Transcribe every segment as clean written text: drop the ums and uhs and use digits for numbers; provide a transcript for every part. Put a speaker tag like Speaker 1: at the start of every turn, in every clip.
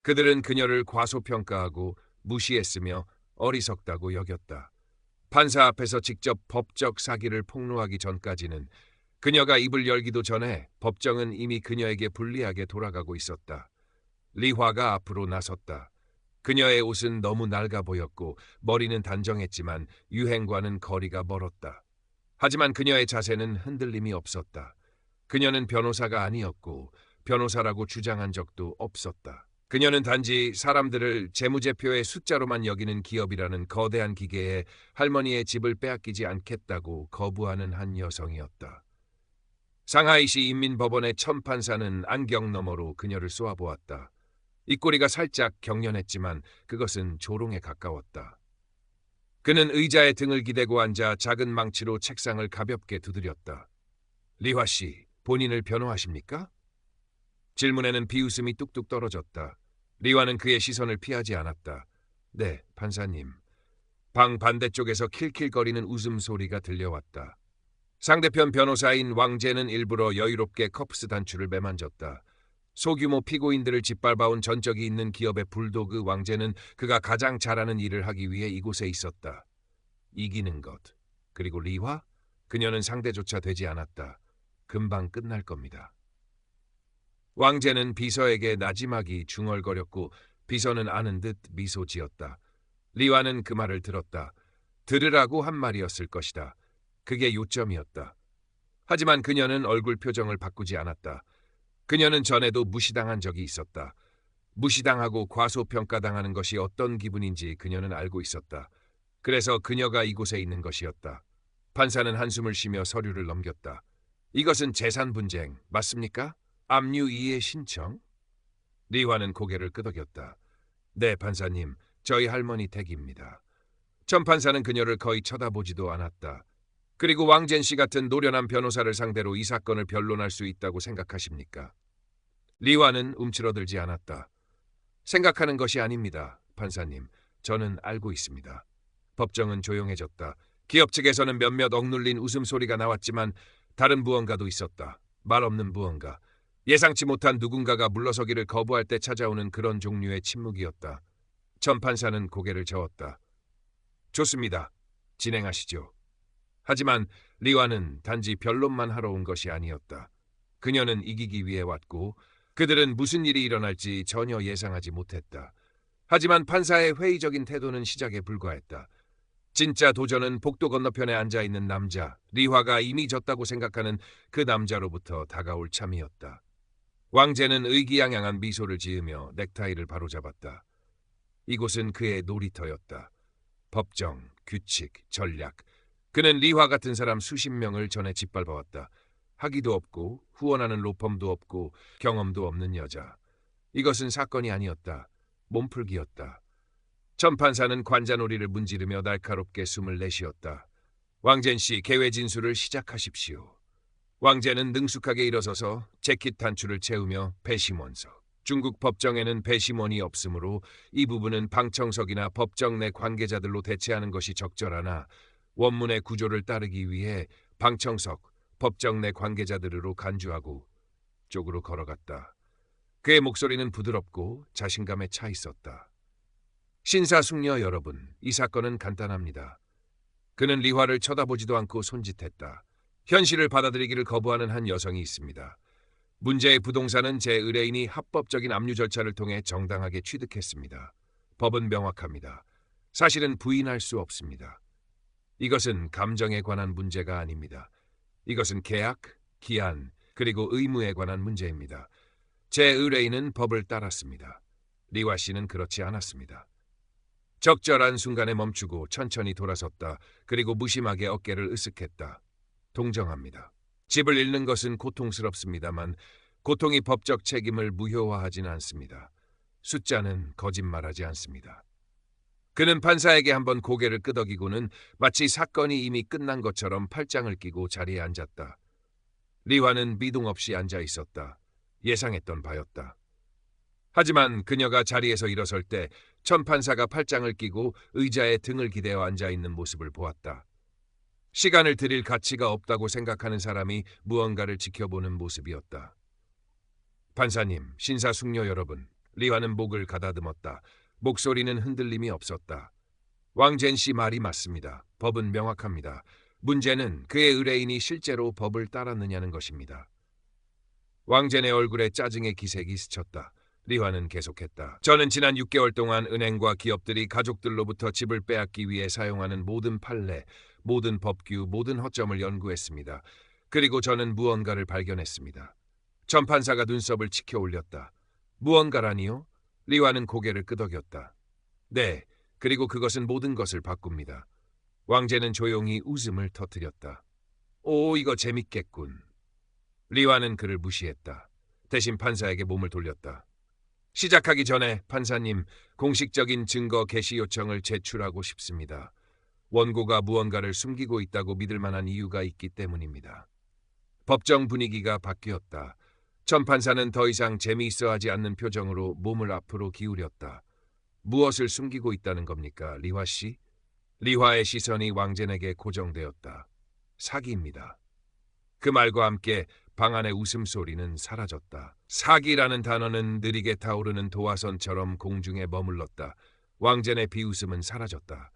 Speaker 1: 그들은 그녀를 과소평가하고 무시했으며 어리석다고 여겼다. 판사 앞에서 직접 법적 사기를 폭로하기 전까지는 그녀가 입을 열기도 전에 법정은 이미 그녀에게 불리하게 돌아가고 있었다. 리화가 앞으로 나섰다. 그녀의 옷은 너무 낡아 보였고 머리는 단정했지만 유행과는 거리가 멀었다. 하지만 그녀의 자세는 흔들림이 없었다. 그녀는 변호사가 아니었고 변호사라고 주장한 적도 없었다. 그녀는 단지 사람들을 재무제표의 숫자로만 여기는 기업이라는 거대한 기계에 할머니의 집을 빼앗기지 않겠다고 거부하는 한 여성이었다. 상하이시 인민법원의 천 판사는 안경 너머로 그녀를 쏘아보았다. 입꼬리가 살짝 경련했지만 그것은 조롱에 가까웠다. 그는 의자에 등을 기대고 앉아 작은 망치로 책상을 가볍게 두드렸다. 리화 씨, 본인을 변호하십니까? 질문에는 비웃음이 뚝뚝 떨어졌다. 리화는 그의 시선을 피하지 않았다. 네, 판사님. 방 반대쪽에서 킬킬거리는 웃음소리가 들려왔다. 상대편 변호사인 왕재는 일부러 여유롭게 커프스 단추를 매만졌다. 소규모 피고인들을 짓밟아온 전적이 있는 기업의 불도그 왕재는 그가 가장 잘하는 일을 하기 위해 이곳에 있었다. 이기는 것. 그리고 리화? 그녀는 상대조차 되지 않았다. 금방 끝날 겁니다. 왕재는 비서에게 나지막이 중얼거렸고 비서는 아는 듯 미소 지었다. 리화는 그 말을 들었다. 들으라고 한 말이었을 것이다. 그게 요점이었다. 하지만 그녀는 얼굴 표정을 바꾸지 않았다. 그녀는 전에도 무시당한 적이 있었다. 무시당하고 과소평가당하는 것이 어떤 기분인지 그녀는 알고 있었다. 그래서 그녀가 이곳에 있는 것이었다. 판사는 한숨을 쉬며 서류를 넘겼다. 이것은 재산 분쟁, 맞습니까? 압류 이의 신청? 리화는 고개를 끄덕였다. 네, 판사님. 저희 할머니 댁입니다. 전 판사는 그녀를 거의 쳐다보지도 않았다. 그리고 왕젠 씨 같은 노련한 변호사를 상대로 이 사건을 변론할 수 있다고 생각하십니까? 리화는 움츠러들지 않았다. 생각하는 것이 아닙니다, 판사님. 저는 알고 있습니다. 법정은 조용해졌다. 기업 측에서는 몇몇 억눌린 웃음소리가 나왔지만 다른 무언가도 있었다. 말없는 무언가. 예상치 못한 누군가가 물러서기를 거부할 때 찾아오는 그런 종류의 침묵이었다. 전 판사는 고개를 저었다. 좋습니다. 진행하시죠. 하지만 리화는 단지 변론만 하러 온 것이 아니었다. 그녀는 이기기 위해 왔고 그들은 무슨 일이 일어날지 전혀 예상하지 못했다. 하지만 판사의 회의적인 태도는 시작에 불과했다. 진짜 도전은 복도 건너편에 앉아있는 남자, 리화가 이미 졌다고 생각하는 그 남자로부터 다가올 참이었다. 왕재는 의기양양한 미소를 지으며 넥타이를 바로잡았다. 이곳은 그의 놀이터였다. 법정, 규칙, 전략. 그는 리화 같은 사람 수십 명을 전에 짓밟아왔다. 학위도 없고 후원하는 로펌도 없고 경험도 없는 여자. 이것은 사건이 아니었다. 몸풀기였다. 전 판사는 관자놀이를 문지르며 날카롭게 숨을 내쉬었다. 왕젠 씨, 개회 진술을 시작하십시오. 왕제는 능숙하게 일어서서 재킷 단추를 채우며 배심원서. 중국 법정에는 배심원이 없으므로 이 부분은 방청석이나 법정 내 관계자들로 대체하는 것이 적절하나 원문의 구조를 따르기 위해 방청석, 법정 내 관계자들으로 간주하고 쪽으로 걸어갔다. 그의 목소리는 부드럽고 자신감에 차 있었다. 신사숙녀 여러분, 이 사건은 간단합니다. 그는 리화를 쳐다보지도 않고 손짓했다. 현실을 받아들이기를 거부하는 한 여성이 있습니다. 문제의 부동산은 제 의뢰인이 합법적인 압류 절차를 통해 정당하게 취득했습니다. 법은 명확합니다. 사실은 부인할 수 없습니다. 이것은 감정에 관한 문제가 아닙니다. 이것은 계약, 기한, 그리고 의무에 관한 문제입니다. 제 의뢰인은 법을 따랐습니다. 리화 씨는 그렇지 않았습니다. 적절한 순간에 멈추고 천천히 돌아섰다. 그리고 무심하게 어깨를 으쓱했다. 동정합니다. 집을 잃는 것은 고통스럽습니다만 고통이 법적 책임을 무효화하진 않습니다. 숫자는 거짓말하지 않습니다. 그는 판사에게 한번 고개를 끄덕이고는 마치 사건이 이미 끝난 것처럼 팔짱을 끼고 자리에 앉았다. 리화는 미동 없이 앉아 있었다. 예상했던 바였다. 하지만 그녀가 자리에서 일어설 때 천 판사가 팔짱을 끼고 의자에 등을 기대어 앉아있는 모습을 보았다. 시간을 들일 가치가 없다고 생각하는 사람이 무언가를 지켜보는 모습이었다. 판사님, 신사숙녀 여러분, 리화는 목을 가다듬었다. 목소리는 흔들림이 없었다. 왕젠 씨 말이 맞습니다. 법은 명확합니다. 문제는 그의 의뢰인이 실제로 법을 따랐느냐는 것입니다. 왕젠의 얼굴에 짜증의 기색이 스쳤다. 리화는 계속했다. 저는 지난 6개월 동안 은행과 기업들이 가족들로부터 집을 빼앗기 위해 사용하는 모든 판례, 모든 법규, 모든 허점을 연구했습니다. 그리고 저는 무언가를 발견했습니다. 전 판사가 눈썹을 치켜 올렸다. 무언가라니요? 리화는 고개를 끄덕였다. 네, 그리고 그것은 모든 것을 바꿉니다. 왕제는 조용히 웃음을 터뜨렸다. 오, 이거 재밌겠군. 리화는 그를 무시했다. 대신 판사에게 몸을 돌렸다. 시작하기 전에 판사님, 공식적인 증거 게시 요청을 제출하고 싶습니다. 원고가 무언가를 숨기고 있다고 믿을 만한 이유가 있기 때문입니다. 법정 분위기가 바뀌었다. 전 판사는 더 이상 재미있어하지 않는 표정으로 몸을 앞으로 기울였다. 무엇을 숨기고 있다는 겁니까, 리화 씨? 리화의 시선이 왕젠에게 고정되었다. 사기입니다. 그 말과 함께 방 안의 웃음소리는 사라졌다. 사기라는 단어는 느리게 타오르는 도화선처럼 공중에 머물렀다. 왕젠의 비웃음은 사라졌다.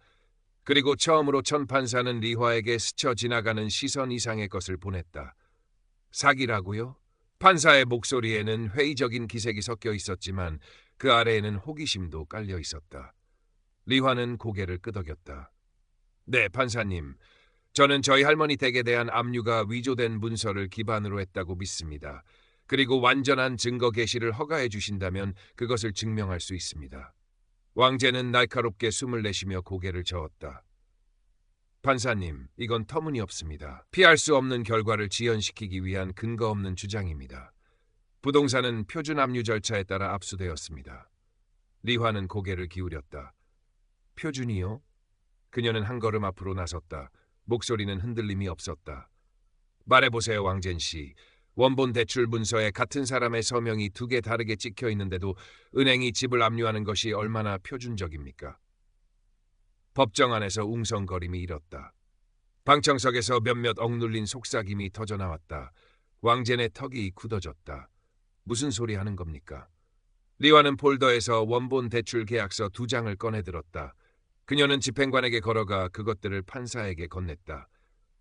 Speaker 1: 그리고 처음으로 천 판사는 리화에게 스쳐 지나가는 시선 이상의 것을 보냈다. 사기라고요? 판사의 목소리에는 회의적인 기색이 섞여 있었지만 그 아래에는 호기심도 깔려 있었다. 리화는 고개를 끄덕였다. 네, 판사님. 저는 저희 할머니 댁에 대한 압류가 위조된 문서를 기반으로 했다고 믿습니다. 그리고 완전한 증거 게시를 허가해 주신다면 그것을 증명할 수 있습니다. 왕제는 날카롭게 숨을 내쉬며 고개를 저었다. 판사님, 이건 터무니없습니다. 피할 수 없는 결과를 지연시키기 위한 근거 없는 주장입니다. 부동산은 표준 압류 절차에 따라 압수되었습니다. 리화는 고개를 기울였다. 표준이요? 그녀는 한 걸음 앞으로 나섰다. 목소리는 흔들림이 없었다. 말해보세요, 왕젠 씨. 원본 대출 문서에 같은 사람의 서명이 2개 다르게 찍혀 있는데도 은행이 집을 압류하는 것이 얼마나 표준적입니까? 법정 안에서 웅성거림이 일었다. 방청석에서 몇몇 억눌린 속삭임이 터져나왔다. 왕젠의 턱이 굳어졌다. 무슨 소리 하는 겁니까? 리화는 폴더에서 원본 대출 계약서 2장을 꺼내들었다. 그녀는 집행관에게 걸어가 그것들을 판사에게 건넸다.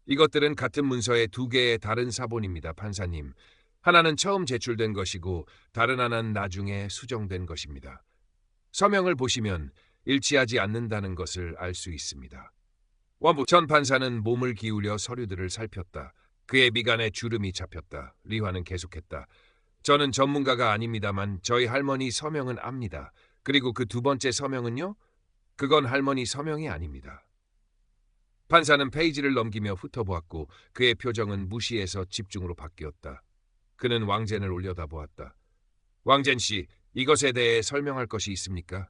Speaker 1: 이것들은 같은 문서의 2개의 다른 사본입니다, 판사님. 하나는 처음 제출된 것이고 다른 하나는 나중에 수정된 것입니다. 서명을 보시면 일치하지 않는다는 것을 알 수 있습니다. 원부 전 판사는 몸을 기울여 서류들을 살폈다. 그의 미간에 주름이 잡혔다. 리화는 계속했다. 저는 전문가가 아닙니다만 저희 할머니 서명은 압니다. 그리고 그 2번째 서명은요? 그건 할머니 서명이 아닙니다. 판사는 페이지를 넘기며 훑어보았고 그의 표정은 무시에서 집중으로 바뀌었다. 그는 왕젠을 올려다보았다. 왕젠 씨, 이것에 대해 설명할 것이 있습니까?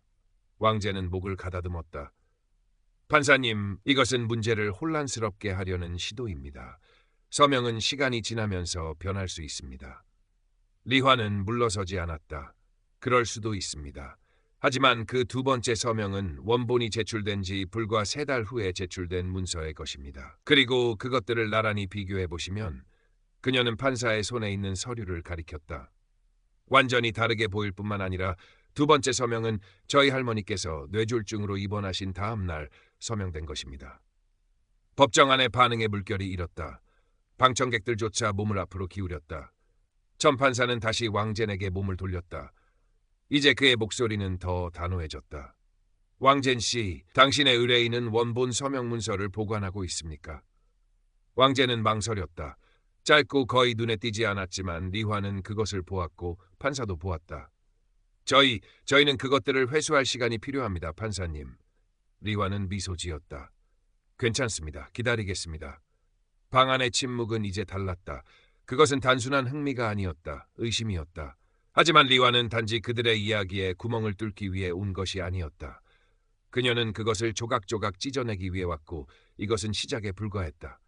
Speaker 1: 왕젠은 목을 가다듬었다. 판사님, 이것은 문제를 혼란스럽게 하려는 시도입니다. 서명은 시간이 지나면서 변할 수 있습니다. 리화는 물러서지 않았다. 그럴 수도 있습니다. 하지만 그 2번째 서명은 원본이 제출된 지 불과 3달 후에 제출된 문서의 것입니다. 그리고 그것들을 나란히 비교해보시면 그녀는 판사의 손에 있는 서류를 가리켰다. 완전히 다르게 보일 뿐만 아니라 2번째 서명은 저희 할머니께서 뇌졸중으로 입원하신 다음 날 서명된 것입니다. 법정 안의 반응의 물결이 일었다. 방청객들조차 몸을 앞으로 기울였다. 전 판사는 다시 왕젠에게 몸을 돌렸다. 이제 그의 목소리는 더 단호해졌다. 왕젠 씨, 당신의 의뢰인은 원본 서명 문서를 보관하고 있습니까? 왕젠은 망설였다. 짧고 거의 눈에 띄지 않았지만 리화는 그것을 보았고 판사도 보았다. 저희는 그것들을 회수할 시간이 필요합니다, 판사님. 리화는 미소 지었다. 괜찮습니다. 기다리겠습니다. 방 안의 침묵은 이제 달랐다. 그것은 단순한 흥미가 아니었다. 의심이었다. 하지만 리화는 단지 그들의 이야기에 구멍을 뚫기 위해 온 것이 아니었다. 그녀는 그것을 조각조각 찢어내기 위해 왔고 이것은 시작에 불과했다.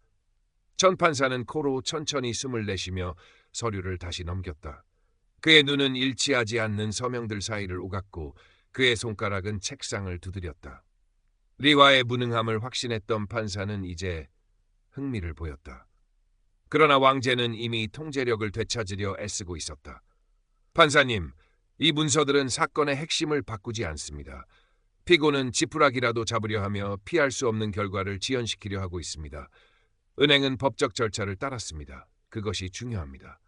Speaker 1: 전 판사는 코로 천천히 숨을 내쉬며 서류를 다시 넘겼다. 그의 눈은 일치하지 않는 서명들 사이를 오갔고 그의 손가락은 책상을 두드렸다. 리화의 무능함을 확신했던 판사는 이제 흥미를 보였다. 그러나 왕제는 이미 통제력을 되찾으려 애쓰고 있었다. 판사님, 이 문서들은 사건의 핵심을 바꾸지 않습니다. 피고는 지푸라기라도 잡으려 하며 피할 수 없는 결과를 지연시키려 하고 있습니다. 은행은 법적 절차를 따랐습니다. 그것이 중요합니다.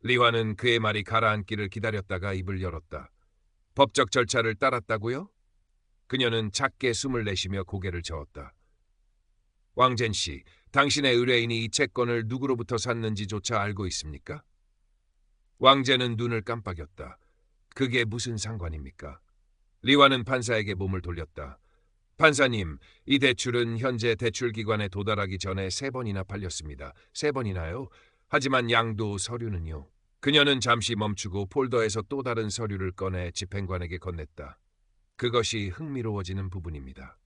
Speaker 1: 리화는 그의 말이 가라앉기를 기다렸다가 입을 열었다. 법적 절차를 따랐다고요? 그녀는 작게 숨을 내쉬며 고개를 저었다. 왕젠 씨, 당신의 의뢰인이 이 채권을 누구로부터 샀는지조차 알고 있습니까? 왕젠은 눈을 깜빡였다. 그게 무슨 상관입니까? 리화는 판사에게 몸을 돌렸다. 판사님, 이 대출은 현재 대출기관에 도달하기 전에 3번이나 팔렸습니다. 3번이나요? 하지만 양도 서류는요? 그녀는 잠시 멈추고 폴더에서 또 다른 서류를 꺼내 집행관에게 건넸다. 그것이 흥미로워지는 부분입니다.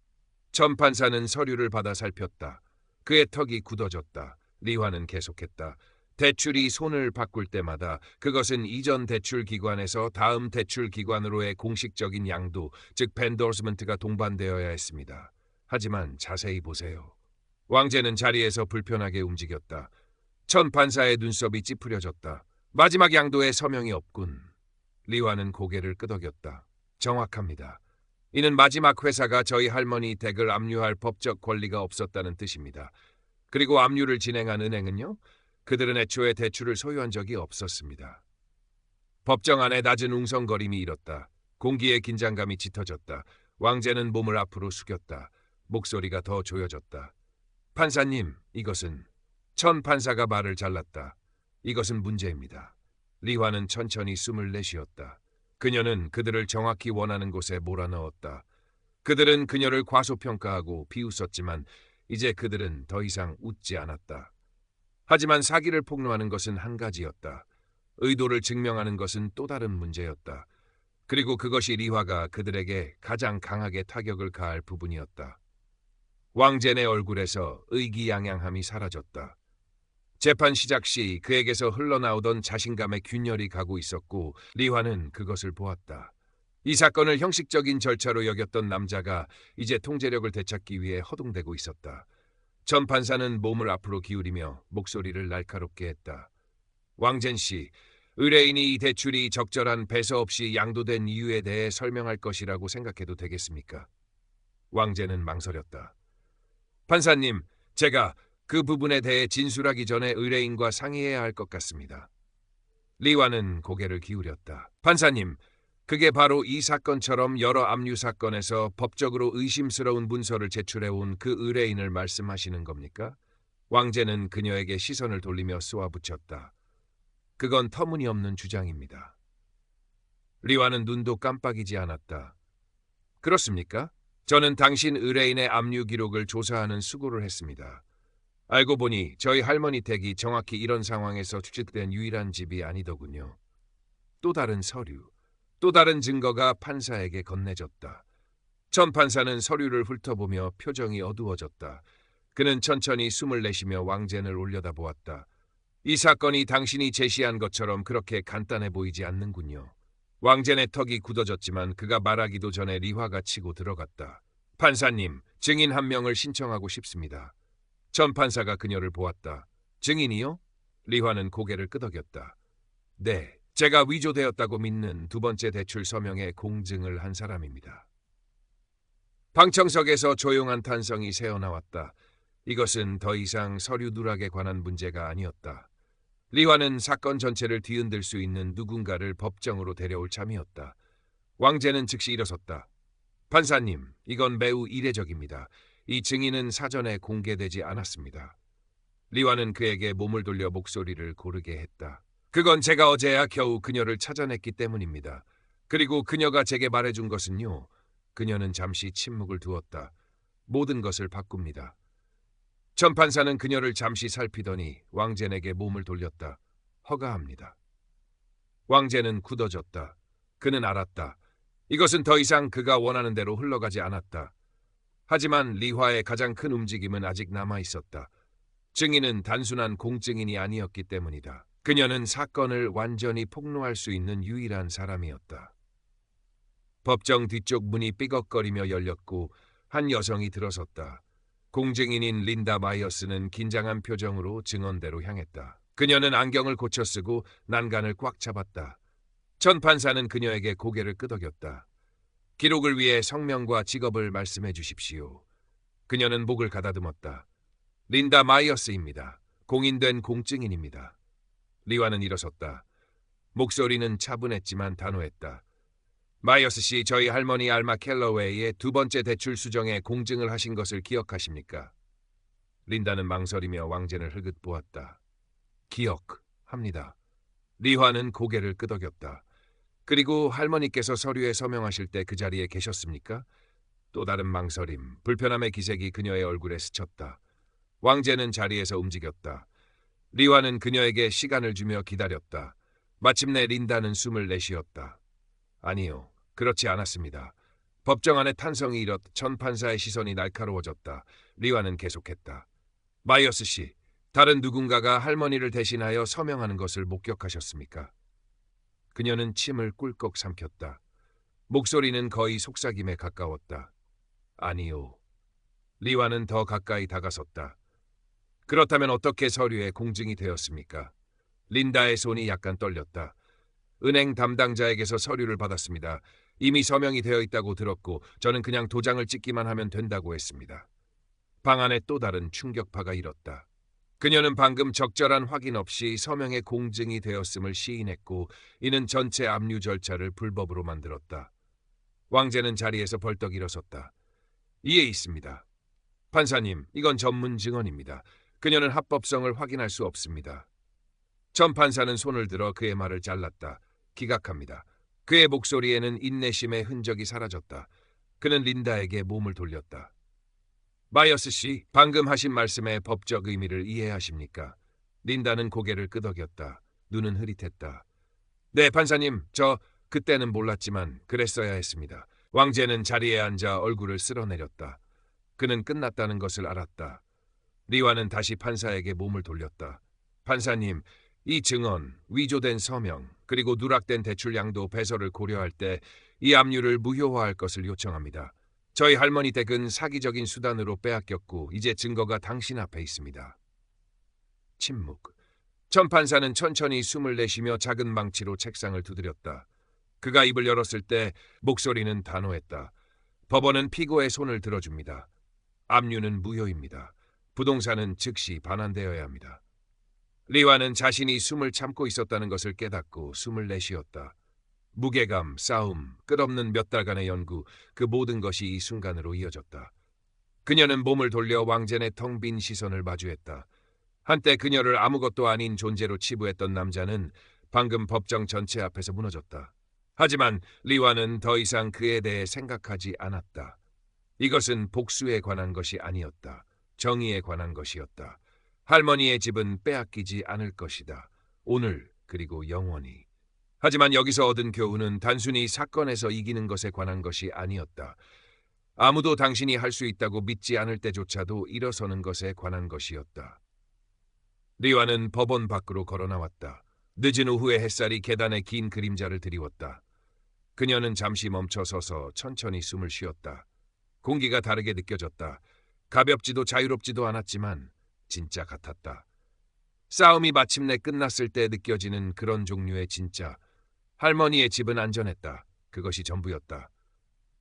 Speaker 1: 전 판사는 서류를 받아 살폈다. 그의 턱이 굳어졌다. 리화는 계속했다. 대출이 손을 바꿀 때마다 그것은 이전 대출 기관에서 다음 대출 기관으로의 공식적인 양도, 즉 벤더스먼트가 동반되어야 했습니다. 하지만 자세히 보세요. 왕제는 자리에서 불편하게 움직였다. 천 판사의 눈썹이 찌푸려졌다. 마지막 양도에 서명이 없군. 리화는 고개를 끄덕였다. 정확합니다. 이는 마지막 회사가 저희 할머니 댁을 압류할 법적 권리가 없었다는 뜻입니다. 그리고 압류를 진행한 은행은요? 그들은 애초에 대출을 소유한 적이 없었습니다. 법정 안에 낮은 웅성거림이 일었다. 공기의 긴장감이 짙어졌다. 왕제는 몸을 앞으로 숙였다. 목소리가 더 조여졌다. 판사님, 이것은... 천 판사가 말을 잘랐다. 이것은 문제입니다. 리화는 천천히 숨을 내쉬었다. 그녀는 그들을 정확히 원하는 곳에 몰아넣었다. 그들은 그녀를 과소평가하고 비웃었지만 이제 그들은 더 이상 웃지 않았다. 하지만 사기를 폭로하는 것은 한 가지였다. 의도를 증명하는 것은 또 다른 문제였다. 그리고 그것이 리화가 그들에게 가장 강하게 타격을 가할 부분이었다. 왕젠의 얼굴에서 의기양양함이 사라졌다. 재판 시작 시 그에게서 흘러나오던 자신감의 균열이 가고 있었고 리화는 그것을 보았다. 이 사건을 형식적인 절차로 여겼던 남자가 이제 통제력을 되찾기 위해 허둥대고 있었다. 전 판사는 몸을 앞으로 기울이며 목소리를 날카롭게 했다. 왕젠 씨, 의뢰인이 이 대출이 적절한 배서 없이 양도된 이유에 대해 설명할 것이라고 생각해도 되겠습니까? 왕젠은 망설였다. 판사님, 제가 그 부분에 대해 진술하기 전에 의뢰인과 상의해야 할 것 같습니다. 리화는 고개를 기울였다. 판사님, 그게 바로 이 사건처럼 여러 압류 사건에서 법적으로 의심스러운 문서를 제출해온 그 의뢰인을 말씀하시는 겁니까? 왕제는 그녀에게 시선을 돌리며 쏘아붙였다. 그건 터무니없는 주장입니다. 리화는 눈도 깜빡이지 않았다. 그렇습니까? 저는 당신 의뢰인의 압류 기록을 조사하는 수고를 했습니다. 알고 보니 저희 할머니 댁이 정확히 이런 상황에서 취득된 유일한 집이 아니더군요. 또 다른 서류, 또 다른 증거가 판사에게 건네졌다. 전 판사는 서류를 훑어보며 표정이 어두워졌다. 그는 천천히 숨을 내쉬며 왕젠을 올려다보았다. 이 사건이 당신이 제시한 것처럼 그렇게 간단해 보이지 않는군요. 왕젠의 턱이 굳어졌지만 그가 말하기도 전에 리화가 치고 들어갔다. 판사님, 증인 한 명을 신청하고 싶습니다. 전 판사가 그녀를 보았다. 증인이요? 리화는 고개를 끄덕였다. 네, 제가 위조되었다고 믿는 두 번째 대출 서명에 공증을 한 사람입니다. 방청석에서 조용한 탄성이 새어나왔다. 이것은 더 이상 서류 누락에 관한 문제가 아니었다. 리화는 사건 전체를 뒤흔들 수 있는 누군가를 법정으로 데려올 참이었다. 왕제는 즉시 일어섰다. 판사님, 이건 매우 이례적입니다. 이 증인은 사전에 공개되지 않았습니다. 리화는 그에게 몸을 돌려 목소리를 고르게 했다. 그건 제가 어제야 겨우 그녀를 찾아냈기 때문입니다. 그리고 그녀가 제게 말해준 것은요. 그녀는 잠시 침묵을 두었다. 모든 것을 바꿉니다. 전 판사는 그녀를 잠시 살피더니 왕젠에게 몸을 돌렸다. 허가합니다. 왕젠은 굳어졌다. 그는 알았다. 이것은 더 이상 그가 원하는 대로 흘러가지 않았다. 하지만 리화의 가장 큰 움직임은 아직 남아있었다. 증인은 단순한 공증인이 아니었기 때문이다. 그녀는 사건을 완전히 폭로할 수 있는 유일한 사람이었다. 법정 뒤쪽 문이 삐걱거리며 열렸고 한 여성이 들어섰다. 공증인인 린다 마이어스는 긴장한 표정으로 증언대로 향했다. 그녀는 안경을 고쳐 쓰고 난간을 꽉 잡았다. 전 판사는 그녀에게 고개를 끄덕였다. 기록을 위해 성명과 직업을 말씀해 주십시오. 그녀는 목을 가다듬었다. 린다 마이어스입니다. 공인된 공증인입니다. 리와는 일어섰다. 목소리는 차분했지만 단호했다. 마이어스 씨, 저희 할머니 알마 켈러웨이의 두 번째 대출 수정에 공증을 하신 것을 기억하십니까? 린다는 망설이며 왕젠을 흘긋 보았다. 기억합니다. 리화는 고개를 끄덕였다. 그리고 할머니께서 서류에 서명하실 때 그 자리에 계셨습니까? 또 다른 망설임, 불편함의 기색이 그녀의 얼굴에 스쳤다. 왕제는 자리에서 움직였다. 리화는 그녀에게 시간을 주며 기다렸다. 마침내 린다는 숨을 내쉬었다. 아니요, 그렇지 않았습니다. 법정 안에 탄성이 일었 전 판사의 시선이 날카로워졌다. 리화는 계속했다. 마이어스 씨, 다른 누군가가 할머니를 대신하여 서명하는 것을 목격하셨습니까? 그녀는 침을 꿀꺽 삼켰다. 목소리는 거의 속삭임에 가까웠다. 아니요. 리와는 더 가까이 다가섰다. 그렇다면 어떻게 서류에 공증이 되었습니까? 린다의 손이 약간 떨렸다. 은행 담당자에게서 서류를 받았습니다. 이미 서명이 되어 있다고 들었고 저는 그냥 도장을 찍기만 하면 된다고 했습니다. 방 안에 또 다른 충격파가 일었다. 그녀는 방금 적절한 확인 없이 서명의 공증이 되었음을 시인했고 이는 전체 압류 절차를 불법으로 만들었다. 왕제는 자리에서 벌떡 일어섰다. 이에 있습니다. 판사님, 이건 전문 증언입니다. 그녀는 합법성을 확인할 수 없습니다. 전 판사는 손을 들어 그의 말을 잘랐다. 기각합니다. 그의 목소리에는 인내심의 흔적이 사라졌다. 그는 린다에게 몸을 돌렸다. 마이어스 씨, 방금 하신 말씀의 법적 의미를 이해하십니까? 린다는 고개를 끄덕였다. 눈은 흐릿했다. 네, 판사님, 저 그때는 몰랐지만 그랬어야 했습니다. 왕제는 자리에 앉아 얼굴을 쓸어내렸다. 그는 끝났다는 것을 알았다. 리와는 다시 판사에게 몸을 돌렸다. 판사님, 이 증언, 위조된 서명, 그리고 누락된 대출량도 배설을 고려할 때 이 압류를 무효화할 것을 요청합니다. 저희 할머니 댁은 사기적인 수단으로 빼앗겼고 이제 증거가 당신 앞에 있습니다. 침묵. 전 판사는 천천히 숨을 내쉬며 작은 망치로 책상을 두드렸다. 그가 입을 열었을 때 목소리는 단호했다. 법원은 피고의 손을 들어줍니다. 압류는 무효입니다. 부동산은 즉시 반환되어야 합니다. 리와는 자신이 숨을 참고 있었다는 것을 깨닫고 숨을 내쉬었다. 무게감, 싸움, 끝없는 몇 달간의 연구, 그 모든 것이 이 순간으로 이어졌다. 그녀는 몸을 돌려 왕젠의 텅 빈 시선을 마주했다. 한때 그녀를 아무것도 아닌 존재로 치부했던 남자는 방금 법정 전체 앞에서 무너졌다. 하지만 리와는 더 이상 그에 대해 생각하지 않았다. 이것은 복수에 관한 것이 아니었다. 정의에 관한 것이었다. 할머니의 집은 빼앗기지 않을 것이다. 오늘 그리고 영원히. 하지만 여기서 얻은 교훈은 단순히 사건에서 이기는 것에 관한 것이 아니었다. 아무도 당신이 할 수 있다고 믿지 않을 때조차도 일어서는 것에 관한 것이었다. 리와는 법원 밖으로 걸어 나왔다. 늦은 오후의 햇살이 계단의 긴 그림자를 드리웠다. 그녀는 잠시 멈춰 서서 천천히 숨을 쉬었다. 공기가 다르게 느껴졌다. 가볍지도 자유롭지도 않았지만 진짜 같았다. 싸움이 마침내 끝났을 때 느껴지는 그런 종류의 진짜. 할머니의 집은 안전했다. 그것이 전부였다.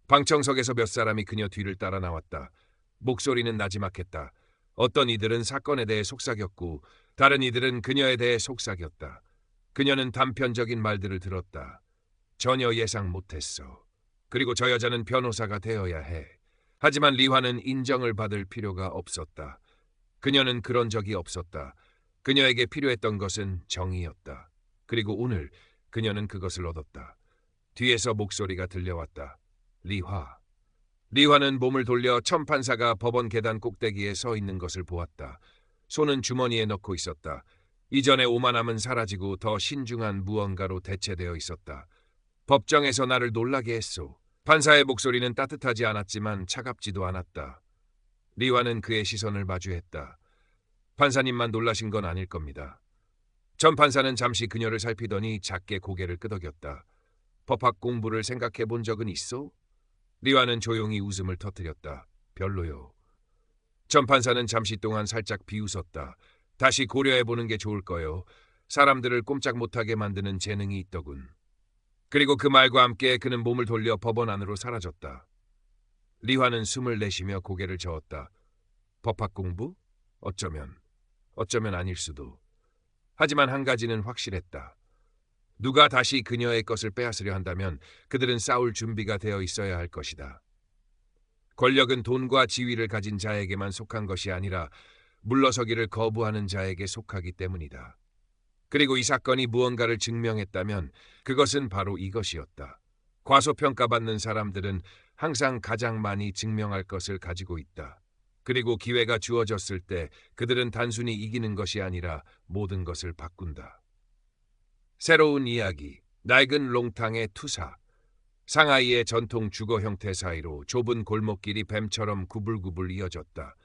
Speaker 1: 방청석에서 몇 사람이 그녀 뒤를 따라 나왔다. 목소리는 나지막했다. 어떤 이들은 사건에 대해 속삭였고 다른 이들은 그녀에 대해 속삭였다. 그녀는 단편적인 말들을 들었다. 전혀 예상 못했어. 그리고 저 여자는 변호사가 되어야 해. 하지만 리화는 인정을 받을 필요가 없었다. 그녀는 그런 적이 없었다. 그녀에게 필요했던 것은 정의였다. 그리고 오늘 그녀는 그것을 얻었다. 뒤에서 목소리가 들려왔다. 리화. 리화는 몸을 돌려 천판사가 법원 계단 꼭대기에 서 있는 것을 보았다. 손은 주머니에 넣고 있었다. 이전의 오만함은 사라지고 더 신중한 무언가로 대체되어 있었다. 법정에서 나를 놀라게 했소. 판사의 목소리는 따뜻하지 않았지만 차갑지도 않았다. 리화는 그의 시선을 마주했다. 판사님만 놀라신 건 아닐 겁니다. 전 판사는 잠시 그녀를 살피더니 작게 고개를 끄덕였다. 법학 공부를 생각해 본 적은 있어? 리와는 조용히 웃음을 터뜨렸다. 별로요. 전 판사는 잠시 동안 살짝 비웃었다. 다시 고려해 보는 게 좋을 거요. 사람들을 꼼짝 못하게 만드는 재능이 있더군. 그리고 그 말과 함께 그는 몸을 돌려 법원 안으로 사라졌다. 리화는 숨을 내쉬며 고개를 저었다. 법학 공부? 어쩌면 아닐 수도. 하지만 한 가지는 확실했다. 누가 다시 그녀의 것을 빼앗으려 한다면 그들은 싸울 준비가 되어 있어야 할 것이다. 권력은 돈과 지위를 가진 자에게만 속한 것이 아니라 물러서기를 거부하는 자에게 속하기 때문이다. 그리고 이 사건이 무언가를 증명했다면 그것은 바로 이것이었다. 과소평가받는 사람들은 항상 가장 많이 증명할 것을 가지고 있다. 그리고 기회가 주어졌을 때 그들은 단순히 이기는 것이 아니라 모든 것을 바꾼다. 새로운 이야기, 낡은 롱탕의 투사. 상하이의 전통 주거 형태 사이로 좁은 골목길이 뱀처럼 구불구불 이어졌다.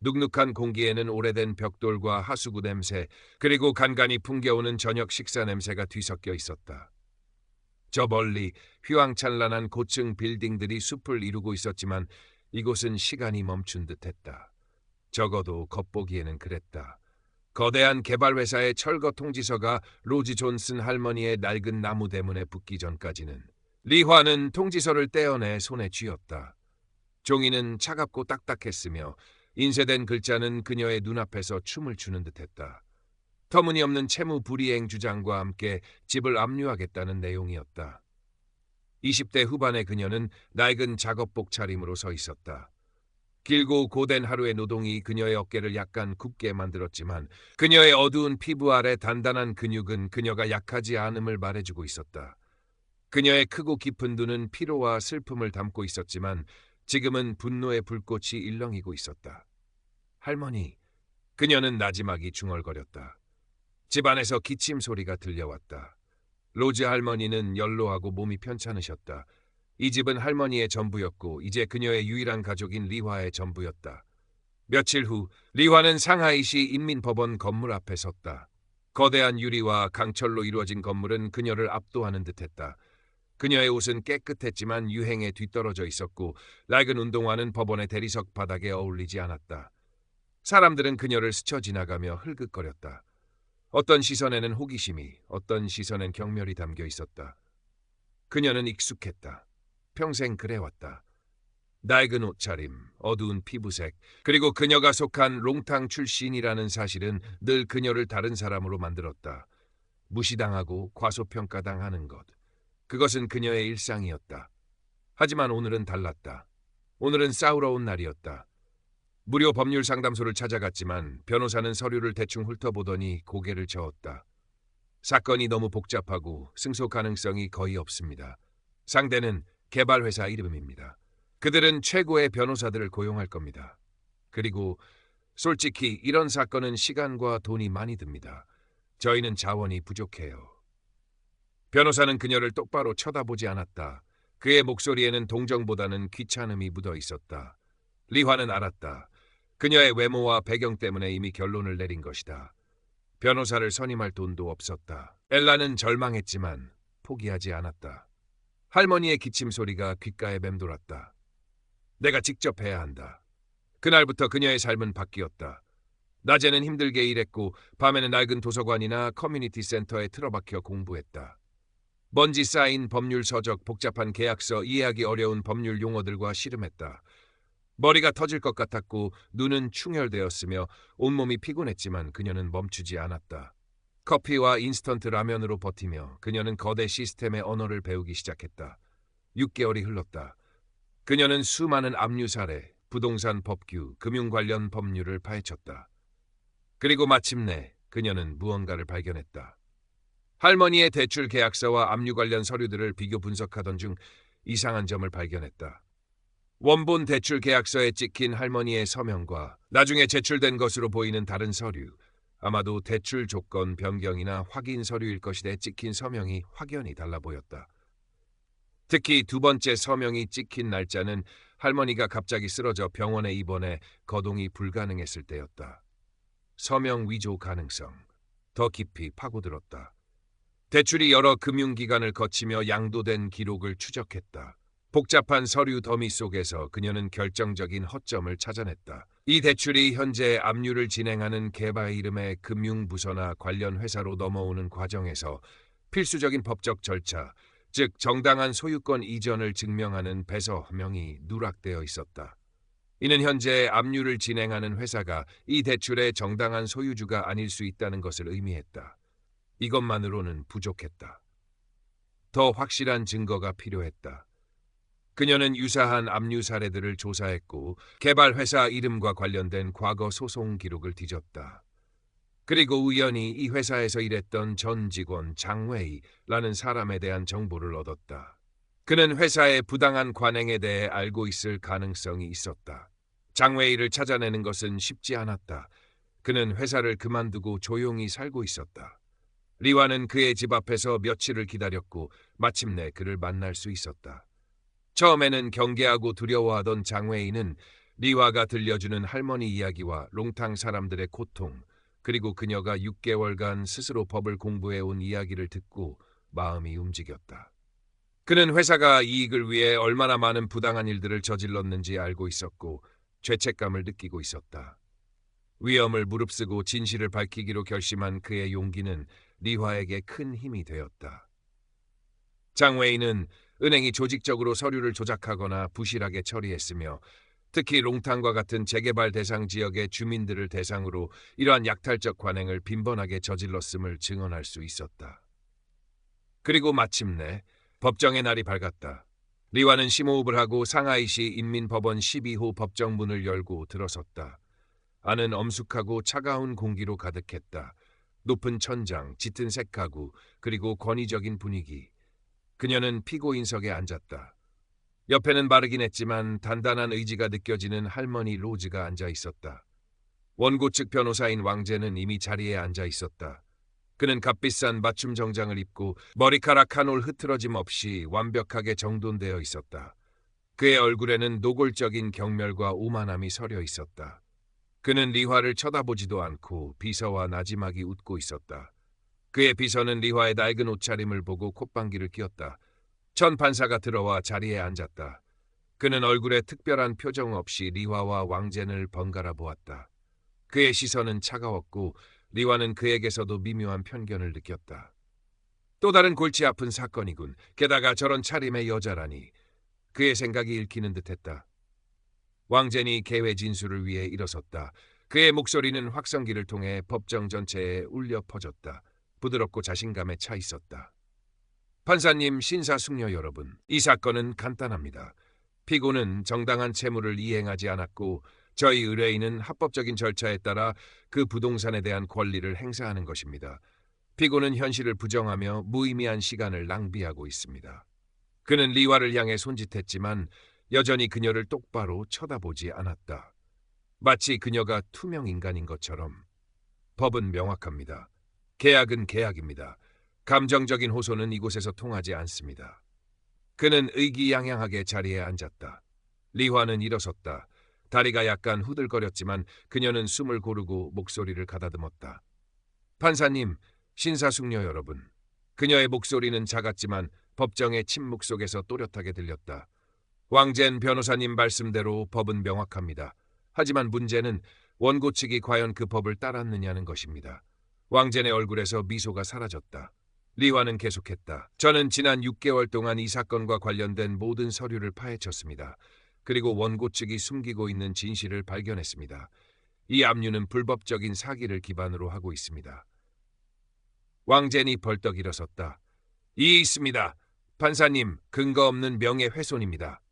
Speaker 1: 눅눅한 공기에는 오래된 벽돌과 하수구 냄새, 그리고 간간히 풍겨오는 저녁 식사 냄새가 뒤섞여 있었다. 저 멀리 휘황찬란한 고층 빌딩들이 숲을 이루고 있었지만 이곳은 시간이 멈춘 듯했다. 적어도 겉보기에는 그랬다. 거대한 개발회사의 철거 통지서가 로지 존슨 할머니의 낡은 나무 대문에 붙기 전까지는. 리화는 통지서를 떼어내 손에 쥐었다. 종이는 차갑고 딱딱했으며 인쇄된 글자는 그녀의 눈앞에서 춤을 추는 듯했다. 터무니없는 채무 불이행 주장과 함께 집을 압류하겠다는 내용이었다. 20대 후반의 그녀는 낡은 작업복 차림으로 서 있었다. 길고 고된 하루의 노동이 그녀의 어깨를 약간 굽게 만들었지만 그녀의 어두운 피부 아래 단단한 근육은 그녀가 약하지 않음을 말해주고 있었다. 그녀의 크고 깊은 눈은 피로와 슬픔을 담고 있었지만 지금은 분노의 불꽃이 일렁이고 있었다. 할머니, 그녀는 나지막이 중얼거렸다. 집안에서 기침 소리가 들려왔다. 로즈 할머니는 연로하고 몸이 편찮으셨다. 이 집은 할머니의 전부였고 이제 그녀의 유일한 가족인 리화의 전부였다. 며칠 후 리화는 상하이시 인민법원 건물 앞에 섰다. 거대한 유리와 강철로 이루어진 건물은 그녀를 압도하는 듯했다. 그녀의 옷은 깨끗했지만 유행에 뒤떨어져 있었고 낡은 운동화는 법원의 대리석 바닥에 어울리지 않았다. 사람들은 그녀를 스쳐 지나가며 흘긋거렸다. 어떤 시선에는 호기심이, 어떤 시선엔 경멸이 담겨 있었다. 그녀는 익숙했다. 평생 그래왔다. 낡은 옷차림, 어두운 피부색, 그리고 그녀가 속한 롱탕 출신이라는 사실은 늘 그녀를 다른 사람으로 만들었다. 무시당하고 과소평가당하는 것. 그것은 그녀의 일상이었다. 하지만 오늘은 달랐다. 오늘은 싸우러 온 날이었다. 무료 법률 상담소를 찾아갔지만 변호사는 서류를 대충 훑어보더니 고개를 저었다. 사건이 너무 복잡하고 승소 가능성이 거의 없습니다. 상대는 개발회사 이름입니다. 그들은 최고의 변호사들을 고용할 겁니다. 그리고 솔직히 이런 사건은 시간과 돈이 많이 듭니다. 저희는 자원이 부족해요. 변호사는 그녀를 똑바로 쳐다보지 않았다. 그의 목소리에는 동정보다는 귀찮음이 묻어 있었다. 리화는 알았다. 그녀의 외모와 배경 때문에 이미 결론을 내린 것이다. 변호사를 선임할 돈도 없었다. 엘라는 절망했지만 포기하지 않았다. 할머니의 기침 소리가 귓가에 맴돌았다. 내가 직접 해야 한다. 그날부터 그녀의 삶은 바뀌었다. 낮에는 힘들게 일했고 밤에는 낡은 도서관이나 커뮤니티 센터에 틀어박혀 공부했다. 먼지 쌓인 법률 서적, 복잡한 계약서, 이해하기 어려운 법률 용어들과 씨름했다. 머리가 터질 것 같았고 눈은 충혈되었으며 온몸이 피곤했지만 그녀는 멈추지 않았다. 커피와 인스턴트 라면으로 버티며 그녀는 거대 시스템의 언어를 배우기 시작했다. 6개월이 흘렀다. 그녀는 수많은 압류 사례, 부동산 법규, 금융 관련 법률을 파헤쳤다. 그리고 마침내 그녀는 무언가를 발견했다. 할머니의 대출 계약서와 압류 관련 서류들을 비교 분석하던 중 이상한 점을 발견했다. 원본 대출 계약서에 찍힌 할머니의 서명과 나중에 제출된 것으로 보이는 다른 서류, 아마도 대출 조건 변경이나 확인 서류일 것이돼 찍힌 서명이 확연히 달라 보였다. 특히 두 번째 서명이 찍힌 날짜는 할머니가 갑자기 쓰러져 병원에 입원해 거동이 불가능했을 때였다. 서명 위조 가능성, 더 깊이 파고들었다. 대출이 여러 금융기관을 거치며 양도된 기록을 추적했다. 복잡한 서류 더미 속에서 그녀는 결정적인 허점을 찾아냈다. 이 대출이 현재 압류를 진행하는 개발 이름의 금융부서나 관련 회사로 넘어오는 과정에서 필수적인 법적 절차, 즉 정당한 소유권 이전을 증명하는 배서명이 누락되어 있었다. 이는 현재 압류를 진행하는 회사가 이 대출의 정당한 소유주가 아닐 수 있다는 것을 의미했다. 이것만으로는 부족했다. 더 확실한 증거가 필요했다. 그녀는 유사한 압류 사례들을 조사했고 개발 회사 이름과 관련된 과거 소송 기록을 뒤졌다. 그리고 우연히 이 회사에서 일했던 전 직원 장웨이라는 사람에 대한 정보를 얻었다. 그는 회사의 부당한 관행에 대해 알고 있을 가능성이 있었다. 장웨이를 찾아내는 것은 쉽지 않았다. 그는 회사를 그만두고 조용히 살고 있었다. 리와는 그의 집 앞에서 며칠을 기다렸고 마침내 그를 만날 수 있었다. 처음에는 경계하고 두려워하던 장웨이는 리와가 들려주는 할머니 이야기와 롱탕 사람들의 고통, 그리고 그녀가 6개월간 스스로 법을 공부해온 이야기를 듣고 마음이 움직였다. 그는 회사가 이익을 위해 얼마나 많은 부당한 일들을 저질렀는지 알고 있었고 죄책감을 느끼고 있었다. 위험을 무릅쓰고 진실을 밝히기로 결심한 그의 용기는 리화에게 큰 힘이 되었다. 장웨이는 은행이 조직적으로 서류를 조작하거나 부실하게 처리했으며 특히 롱탕과 같은 재개발 대상 지역의 주민들을 대상으로 이러한 약탈적 관행을 빈번하게 저질렀음을 증언할 수 있었다. 그리고 마침내 법정의 날이 밝았다. 리와는 심호흡을 하고 상하이시 인민법원 12호 법정 문을 열고 들어섰다. 안은 엄숙하고 차가운 공기로 가득했다. 높은 천장, 짙은 색가구, 그리고 권위적인 분위기. 그녀는 피고인석에 앉았다. 옆에는 마르긴 했지만 단단한 의지가 느껴지는 할머니 로즈가 앉아 있었다. 원고 측 변호사인 왕제는 이미 자리에 앉아 있었다. 그는 값비싼 맞춤 정장을 입고 머리카락 한 올 흐트러짐 없이 완벽하게 정돈되어 있었다. 그의 얼굴에는 노골적인 경멸과 오만함이 서려 있었다. 그는 리화를 쳐다보지도 않고 비서와 나지막이 웃고 있었다. 그의 비서는 리화의 낡은 옷차림을 보고 콧방귀를 뀌었다. 천 판사가 들어와 자리에 앉았다. 그는 얼굴에 특별한 표정 없이 리화와 왕젠을 번갈아 보았다. 그의 시선은 차가웠고 리화는 그에게서도 미묘한 편견을 느꼈다. 또 다른 골치 아픈 사건이군. 게다가 저런 차림의 여자라니. 그의 생각이 읽히는 듯했다. 왕젠이 개회 진술을 위해 일어섰다. 그의 목소리는 확성기를 통해 법정 전체에 울려 퍼졌다. 부드럽고 자신감에 차 있었다. 판사님, 신사숙녀 여러분, 이 사건은 간단합니다. 피고는 정당한 채무를 이행하지 않았고 저희 의뢰인은 합법적인 절차에 따라 그 부동산에 대한 권리를 행사하는 것입니다. 피고는 현실을 부정하며 무의미한 시간을 낭비하고 있습니다. 그는 리화를 향해 손짓했지만 여전히 그녀를 똑바로 쳐다보지 않았다. 마치 그녀가 투명 인간인 것처럼. 법은 명확합니다. 계약은 계약입니다. 감정적인 호소는 이곳에서 통하지 않습니다. 그는 의기양양하게 자리에 앉았다. 리화는 일어섰다. 다리가 약간 후들거렸지만 그녀는 숨을 고르고 목소리를 가다듬었다. 판사님, 신사숙녀 여러분. 그녀의 목소리는 작았지만 법정의 침묵 속에서 또렷하게 들렸다. 왕젠 변호사님 말씀대로 법은 명확합니다. 하지만 문제는 원고 측이 과연 그 법을 따랐느냐는 것입니다. 왕젠의 얼굴에서 미소가 사라졌다. 리화는 계속했다. 저는 지난 6개월 동안 이 사건과 관련된 모든 서류를 파헤쳤습니다. 그리고 원고 측이 숨기고 있는 진실을 발견했습니다. 이 압류는 불법적인 사기를 기반으로 하고 있습니다. 왕젠이 벌떡 일어섰다. 이에 있습니다. 판사님, 근거 없는 명예훼손입니다.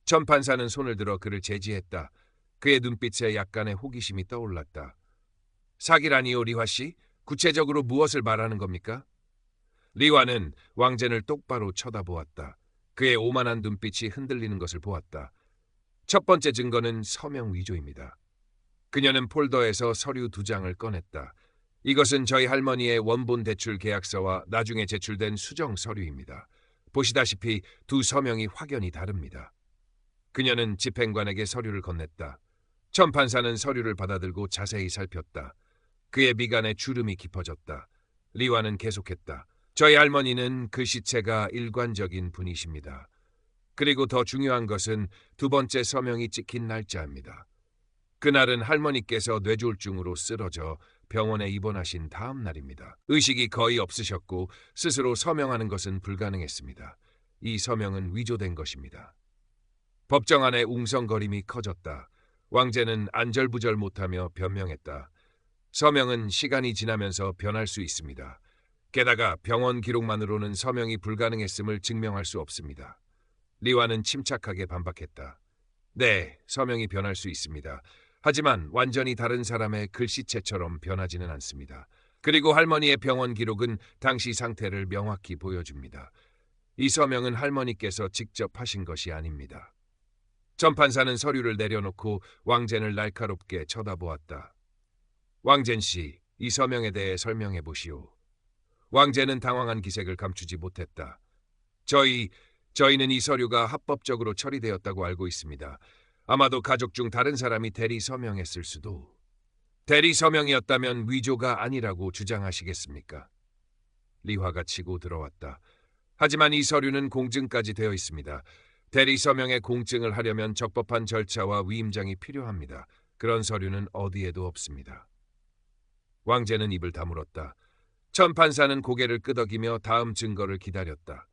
Speaker 1: 전 판사는 손을 들어 그를 제지했다. 그의 눈빛에 약간의 호기심이 떠올랐다. 사기라니요, 리화 씨? 구체적으로 무엇을 말하는 겁니까? 리화는 왕젠을 똑바로 쳐다보았다. 그의 오만한 눈빛이 흔들리는 것을 보았다. 첫 번째 증거는 서명 위조입니다. 그녀는 폴더에서 서류 2장을 꺼냈다. 이것은 저희 할머니의 원본 대출 계약서와 나중에 제출된 수정 서류입니다. 보시다시피 두 서명이 확연히 다릅니다. 그녀는 집행관에게 서류를 건넸다. 천 판사는 서류를 받아들고 자세히 살폈다. 그의 미간에 주름이 깊어졌다. 리화는 계속했다. 저희 할머니는 글씨체가 일관적인 분이십니다. 그리고 더 중요한 것은 두 번째 서명이 찍힌 날짜입니다. 그날은 할머니께서 뇌졸중으로 쓰러져 병원에 입원하신 다음 날입니다. 의식이 거의 없으셨고 스스로 서명하는 것은 불가능했습니다. 이 서명은 위조된 것입니다. 법정 안에 웅성거림이 커졌다. 왕제는 안절부절 못하며 변명했다. 서명은 시간이 지나면서 변할 수 있습니다. 게다가 병원 기록만으로는 서명이 불가능했음을 증명할 수 없습니다. 리와는 침착하게 반박했다. 네, 서명이 변할 수 있습니다. 하지만 완전히 다른 사람의 글씨체처럼 변하지는 않습니다. 그리고 할머니의 병원 기록은 당시 상태를 명확히 보여줍니다. 이 서명은 할머니께서 직접 하신 것이 아닙니다. 전 판사는 서류를 내려놓고 왕젠을 날카롭게 쳐다보았다. 왕젠 씨, 이 서명에 대해 설명해 보시오. 왕젠은 당황한 기색을 감추지 못했다. 저희는 이 서류가 합법적으로 처리되었다고 알고 있습니다. 아마도 가족 중 다른 사람이 대리 서명했을 수도. 대리 서명이었다면 위조가 아니라고 주장하시겠습니까? 리화가 치고 들어왔다. 하지만 이 서류는 공증까지 되어 있습니다. 대리 서명에 공증을 하려면 적법한 절차와 위임장이 필요합니다. 그런 서류는 어디에도 없습니다. 왕제는 입을 다물었다. 천 판사는 고개를 끄덕이며 다음 증거를 기다렸다.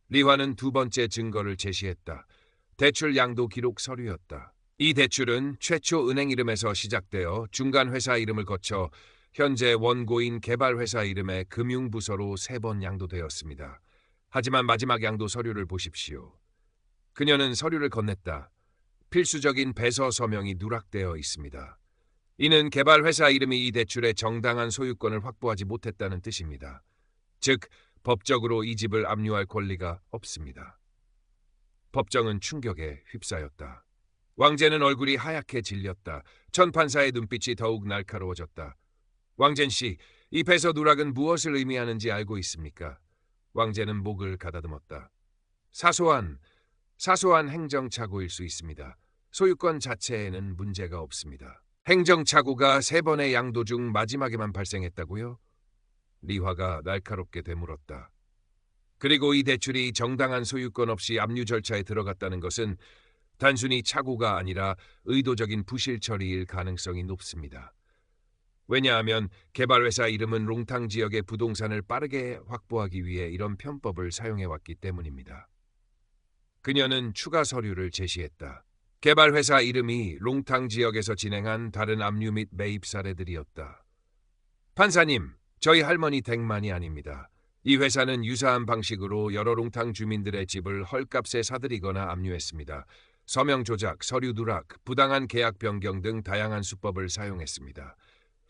Speaker 1: 리화는 두 번째 증거를 제시했다. 대출 양도 기록 서류였다. 이 대출은 최초 은행 이름에서 시작되어 중간 회사 이름을 거쳐 현재 원고인 개발회사 이름의 금융부서로 3번 양도되었습니다. 하지만 마지막 양도 서류를 보십시오. 그녀는 서류를 건넸다. 필수적인 배서 서명이 누락되어 있습니다. 이는 개발회사 이름이 이 대출의 정당한 소유권을 확보하지 못했다는 뜻입니다. 즉, 법적으로 이 집을 압류할 권리가 없습니다. 법정은 충격에 휩싸였다. 왕제는 얼굴이 하얗게 질렸다. 천 판사의 눈빛이 더욱 날카로워졌다. 왕젠 씨, 이 배서 누락은 무엇을 의미하는지 알고 있습니까? 왕제는 목을 가다듬었다. 사소한 행정착오일 수 있습니다. 소유권 자체에는 문제가 없습니다. 행정착오가 3번의 양도 중 마지막에만 발생했다고요? 리화가 날카롭게 되물었다. 그리고 이 대출이 정당한 소유권 없이 압류 절차에 들어갔다는 것은 단순히 착오가 아니라 의도적인 부실 처리일 가능성이 높습니다. 왜냐하면 개발회사 이름은 롱탕 지역의 부동산을 빠르게 확보하기 위해 이런 편법을 사용해왔기 때문입니다. 그녀는 추가 서류를 제시했다. 개발회사 이름이 롱탕 지역에서 진행한 다른 압류 및 매입 사례들이었다. 판사님, 저희 할머니 댁만이 아닙니다. 이 회사는 유사한 방식으로 여러 롱탕 주민들의 집을 헐값에 사들이거나 압류했습니다. 서명 조작, 서류 누락, 부당한 계약 변경 등 다양한 수법을 사용했습니다.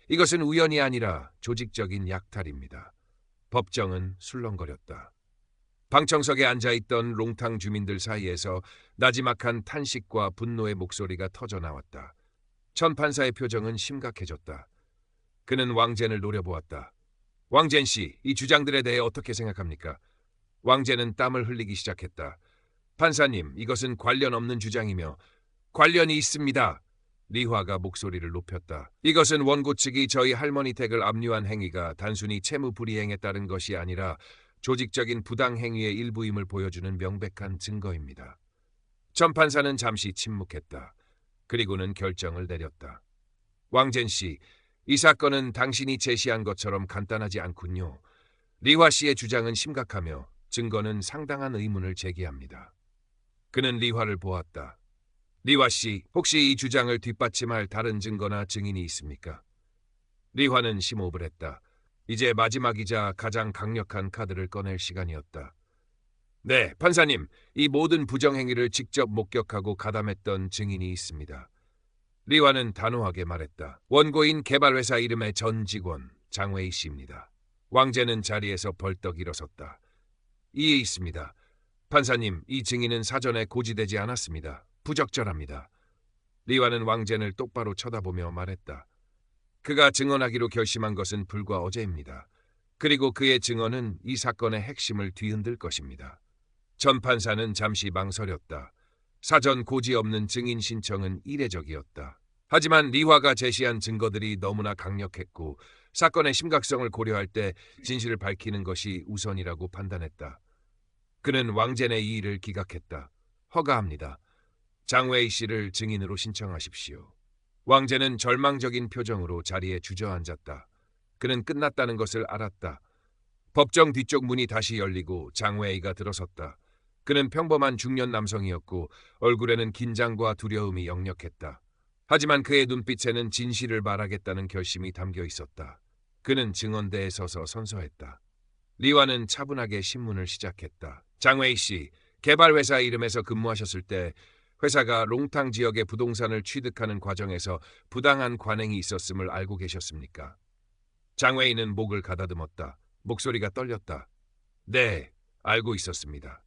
Speaker 1: 이것은 우연이 아니라 조직적인 약탈입니다. 법정은 술렁거렸다. 방청석에 앉아있던 롱탕 주민들 사이에서 나지막한 탄식과 분노의 목소리가 터져나왔다. 천 판사의 표정은 심각해졌다. 그는 왕젠을 노려보았다. 왕젠 씨, 이 주장들에 대해 어떻게 생각합니까? 왕젠은 땀을 흘리기 시작했다. 판사님, 이것은 관련 없는 주장이며 관련이 있습니다. 리화가 목소리를 높였다. 이것은 원고 측이 저희 할머니 댁을 압류한 행위가 단순히 채무 불이행에 따른 것이 아니라 조직적인 부당 행위의 일부임을 보여주는 명백한 증거입니다. 천 판사는 잠시 침묵했다. 그리고는 결정을 내렸다. 왕젠 씨, 이 사건은 당신이 제시한 것처럼 간단하지 않군요. 리화 씨의 주장은 심각하며 증거는 상당한 의문을 제기합니다. 그는 리화를 보았다. 리화 씨, 혹시 이 주장을 뒷받침할 다른 증거나 증인이 있습니까? 리화는 심호흡을 했다. 이제 마지막이자 가장 강력한 카드를 꺼낼 시간이었다. 네, 판사님, 이 모든 부정행위를 직접 목격하고 가담했던 증인이 있습니다. 리화는 단호하게 말했다. 원고인 개발회사 이름의 전 직원 장웨이 씨입니다. 왕제는 자리에서 벌떡 일어섰다. 이에 있습니다. 판사님, 이 증인은 사전에 고지되지 않았습니다. 부적절합니다. 리화는 왕젠을 똑바로 쳐다보며 말했다. 그가 증언하기로 결심한 것은 불과 어제입니다. 그리고 그의 증언은 이 사건의 핵심을 뒤흔들 것입니다. 전 판사는 잠시 망설였다. 사전 고지 없는 증인 신청은 이례적이었다. 하지만 리화가 제시한 증거들이 너무나 강력했고 사건의 심각성을 고려할 때 진실을 밝히는 것이 우선이라고 판단했다. 그는 왕젠의 이의를 기각했다. 허가합니다. 장웨이 씨를 증인으로 신청하십시오. 왕제는 절망적인 표정으로 자리에 주저앉았다. 그는 끝났다는 것을 알았다. 법정 뒤쪽 문이 다시 열리고 장웨이가 들어섰다. 그는 평범한 중년 남성이었고 얼굴에는 긴장과 두려움이 역력했다. 하지만 그의 눈빛에는 진실을 말하겠다는 결심이 담겨 있었다. 그는 증언대에 서서 선서했다. 리와는 차분하게 신문을 시작했다. 장웨이 씨, 개발회사 이름에서 근무하셨을 때 회사가 롱탕 지역의 부동산을 취득하는 과정에서 부당한 관행이 있었음을 알고 계셨습니까? 장웨이는 목을 가다듬었다. 목소리가 떨렸다. 네, 알고 있었습니다.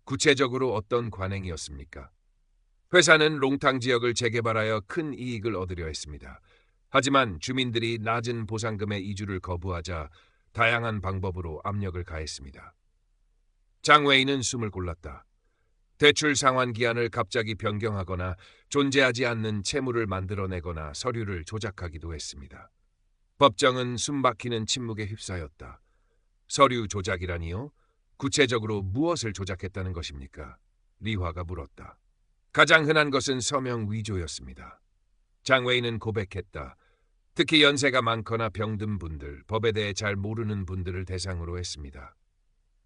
Speaker 1: 구체적으로 어떤 관행이었습니까? 회사는 롱탕 지역을 재개발하여 큰 이익을 얻으려 했습니다. 하지만 주민들이 낮은 보상금의 이주를 거부하자 다양한 방법으로 압력을 가했습니다. 장웨이는 숨을 골랐다. 대출 상환 기한을 갑자기 변경하거나 존재하지 않는 채무를 만들어내거나 서류를 조작하기도 했습니다. 법정은 숨막히는 침묵에 휩싸였다. 서류 조작이라니요? 구체적으로 무엇을 조작했다는 것입니까? 리화가 물었다. 가장 흔한 것은 서명 위조였습니다. 장웨이는 고백했다. 특히 연세가 많거나 병든 분들, 법에 대해 잘 모르는 분들을 대상으로 했습니다.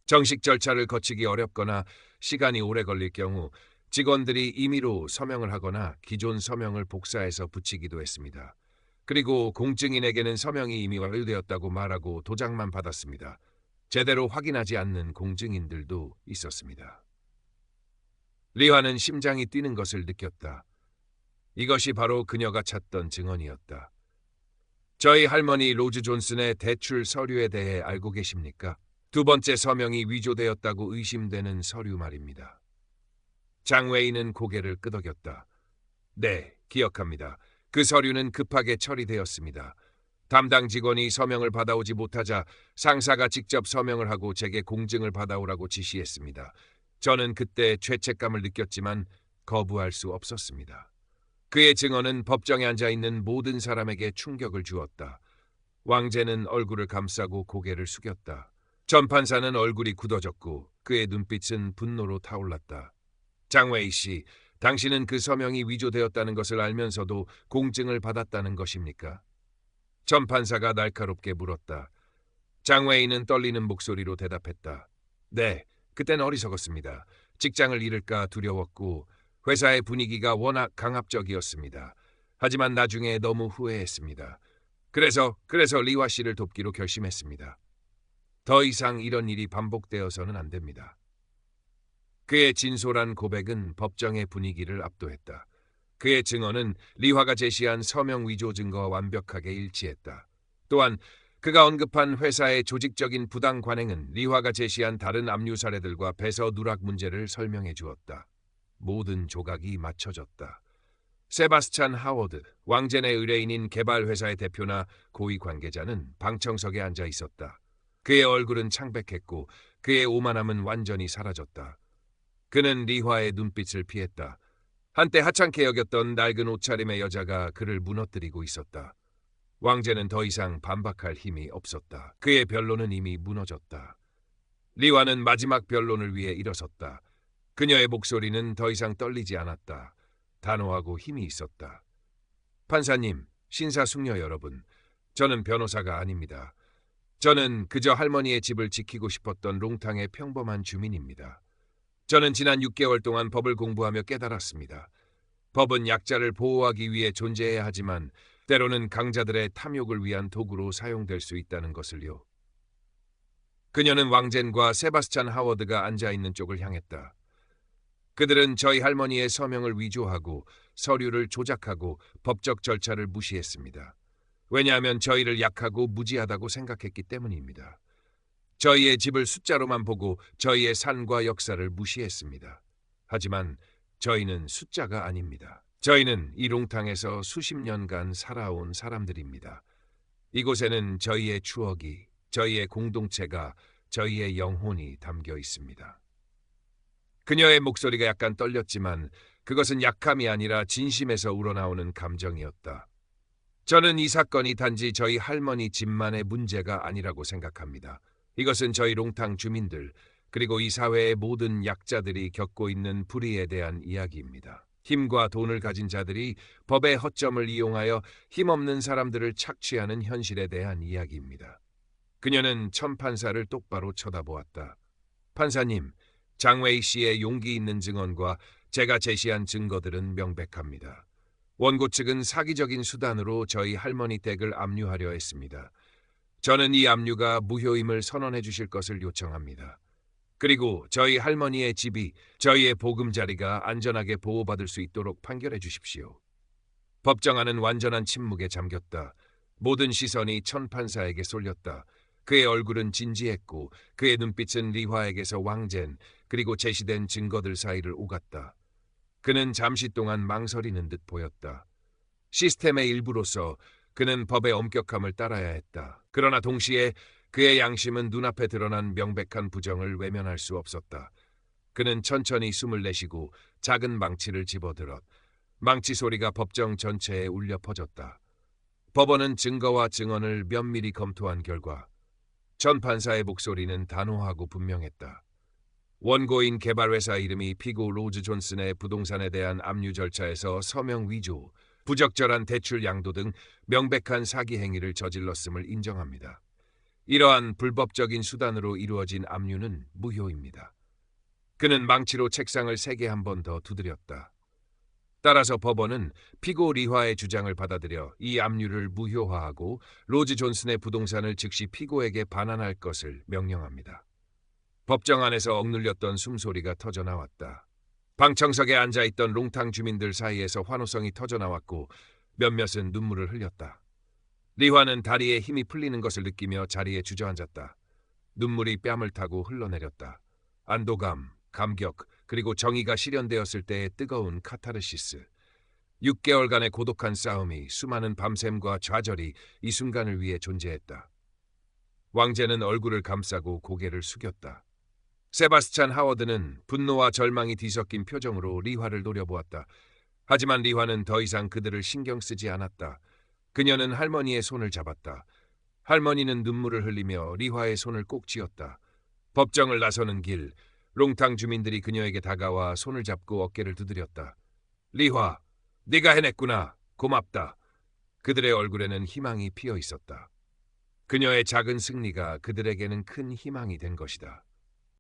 Speaker 1: 정식 절차를 거치기 어렵거나 시간이 오래 걸릴 경우 직원들이 임의로 서명을 하거나 기존 서명을 복사해서 붙이기도 했습니다. 그리고 공증인에게는 서명이 이미 완료되었다고 말하고 도장만 받았습니다. 제대로 확인하지 않는 공증인들도 있었습니다. 리화는 심장이 뛰는 것을 느꼈다. 이것이 바로 그녀가 찾던 증언이었다. 저희 할머니 로즈 존슨의 대출 서류에 대해 알고 계십니까? 두 번째 서명이 위조되었다고 의심되는 서류 말입니다. 장웨이는 고개를 끄덕였다. 네, 기억합니다. 그 서류는 급하게 처리되었습니다. 담당 직원이 서명을 받아오지 못하자 상사가 직접 서명을 하고 제게 공증을 받아오라고 지시했습니다. 저는 그때 죄책감을 느꼈지만 거부할 수 없었습니다. 그의 증언은 법정에 앉아있는 모든 사람에게 충격을 주었다. 왕제는 얼굴을 감싸고 고개를 숙였다. 전 판사는 얼굴이 굳어졌고 그의 눈빛은 분노로 타올랐다. 장웨이 씨, 당신은 그 서명이 위조되었다는 것을 알면서도 공증을 받았다는 것입니까? 전 판사가 날카롭게 물었다. 장웨이는 떨리는 목소리로 대답했다. 네, 그땐 어리석었습니다. 직장을 잃을까 두려웠고 회사의 분위기가 워낙 강압적이었습니다. 하지만 나중에 너무 후회했습니다. 그래서 리와 씨를 돕기로 결심했습니다. 더 이상 이런 일이 반복되어서는 안 됩니다. 그의 진솔한 고백은 법정의 분위기를 압도했다. 그의 증언은 리화가 제시한 서명 위조 증거와 완벽하게 일치했다. 또한 그가 언급한 회사의 조직적인 부당 관행은 리화가 제시한 다른 압류 사례들과 배서 누락 문제를 설명해 주었다. 모든 조각이 맞춰졌다. 세바스찬 하워드, 왕젠의 의뢰인인 개발회사의 대표나 고위 관계자는 방청석에 앉아 있었다. 그의 얼굴은 창백했고 그의 오만함은 완전히 사라졌다. 그는 리화의 눈빛을 피했다. 한때 하찮게 여겼던 낡은 옷차림의 여자가 그를 무너뜨리고 있었다. 왕제는 더 이상 반박할 힘이 없었다. 그의 변론은 이미 무너졌다. 리화는 마지막 변론을 위해 일어섰다. 그녀의 목소리는 더 이상 떨리지 않았다. 단호하고 힘이 있었다. 판사님, 신사숙녀 여러분, 저는 변호사가 아닙니다. 저는 그저 할머니의 집을 지키고 싶었던 롱탕의 평범한 주민입니다. 저는 지난 6개월 동안 법을 공부하며 깨달았습니다. 법은 약자를 보호하기 위해 존재해야 하지만 때로는 강자들의 탐욕을 위한 도구로 사용될 수 있다는 것을요. 그녀는 왕젠과 세바스찬 하워드가 앉아있는 쪽을 향했다. 그들은 저희 할머니의 서명을 위조하고 서류를 조작하고 법적 절차를 무시했습니다. 왜냐하면 저희를 약하고 무지하다고 생각했기 때문입니다. 저희의 집을 숫자로만 보고 저희의 산과 역사를 무시했습니다. 하지만 저희는 숫자가 아닙니다. 저희는 이 롱탕에서 수십 년간 살아온 사람들입니다. 이곳에는 저희의 추억이, 저희의 공동체가, 저희의 영혼이 담겨 있습니다. 그녀의 목소리가 약간 떨렸지만 그것은 약함이 아니라 진심에서 우러나오는 감정이었다. 저는 이 사건이 단지 저희 할머니 집만의 문제가 아니라고 생각합니다. 이것은 저희 롱탕 주민들, 그리고 이 사회의 모든 약자들이 겪고 있는 불의에 대한 이야기입니다. 힘과 돈을 가진 자들이 법의 허점을 이용하여 힘없는 사람들을 착취하는 현실에 대한 이야기입니다. 그녀는 천 판사를 똑바로 쳐다보았다. 판사님, 장웨이 씨의 용기 있는 증언과 제가 제시한 증거들은 명백합니다. 원고 측은 사기적인 수단으로 저희 할머니 댁을 압류하려 했습니다. 저는 이 압류가 무효임을 선언해 주실 것을 요청합니다. 그리고 저희 할머니의 집이 저희의 보금자리가 안전하게 보호받을 수 있도록 판결해 주십시오. 법정안은 완전한 침묵에 잠겼다. 모든 시선이 천 판사에게 쏠렸다. 그의 얼굴은 진지했고 그의 눈빛은 리화에게서 왕젠 그리고 제시된 증거들 사이를 오갔다. 그는 잠시 동안 망설이는 듯 보였다. 시스템의 일부로서 그는 법의 엄격함을 따라야 했다. 그러나 동시에 그의 양심은 눈앞에 드러난 명백한 부정을 외면할 수 없었다. 그는 천천히 숨을 내쉬고 작은 망치를 집어들었. 망치 소리가 법정 전체에 울려 퍼졌다. 법원은 증거와 증언을 면밀히 검토한 결과 천 판사의 목소리는 단호하고 분명했다. 원고인 개발회사 이름이 피고 로즈 존슨의 부동산에 대한 압류 절차에서 서명 위조, 부적절한 대출 양도 등 명백한 사기 행위를 저질렀음을 인정합니다. 이러한 불법적인 수단으로 이루어진 압류는 무효입니다. 그는 망치로 책상을 세게 한 번 더 두드렸다. 따라서 법원은 피고 리화의 주장을 받아들여 이 압류를 무효화하고 로즈 존슨의 부동산을 즉시 피고에게 반환할 것을 명령합니다. 법정 안에서 억눌렸던 숨소리가 터져나왔다. 방청석에 앉아있던 롱탕 주민들 사이에서 환호성이 터져나왔고 몇몇은 눈물을 흘렸다. 리화는 다리에 힘이 풀리는 것을 느끼며 자리에 주저앉았다. 눈물이 뺨을 타고 흘러내렸다. 안도감, 감격, 그리고 정의가 실현되었을 때의 뜨거운 카타르시스. 6개월간의 고독한 싸움이 수많은 밤샘과 좌절이 이 순간을 위해 존재했다. 왕제는 얼굴을 감싸고 고개를 숙였다. 세바스찬 하워드는 분노와 절망이 뒤섞인 표정으로 리화를 노려보았다. 하지만 리화는 더 이상 그들을 신경 쓰지 않았다. 그녀는 할머니의 손을 잡았다. 할머니는 눈물을 흘리며 리화의 손을 꼭 쥐었다. 법정을 나서는 길, 롱탕 주민들이 그녀에게 다가와 손을 잡고 어깨를 두드렸다. 리화, 네가 해냈구나. 고맙다. 그들의 얼굴에는 희망이 피어 있었다. 그녀의 작은 승리가 그들에게는 큰 희망이 된 것이다.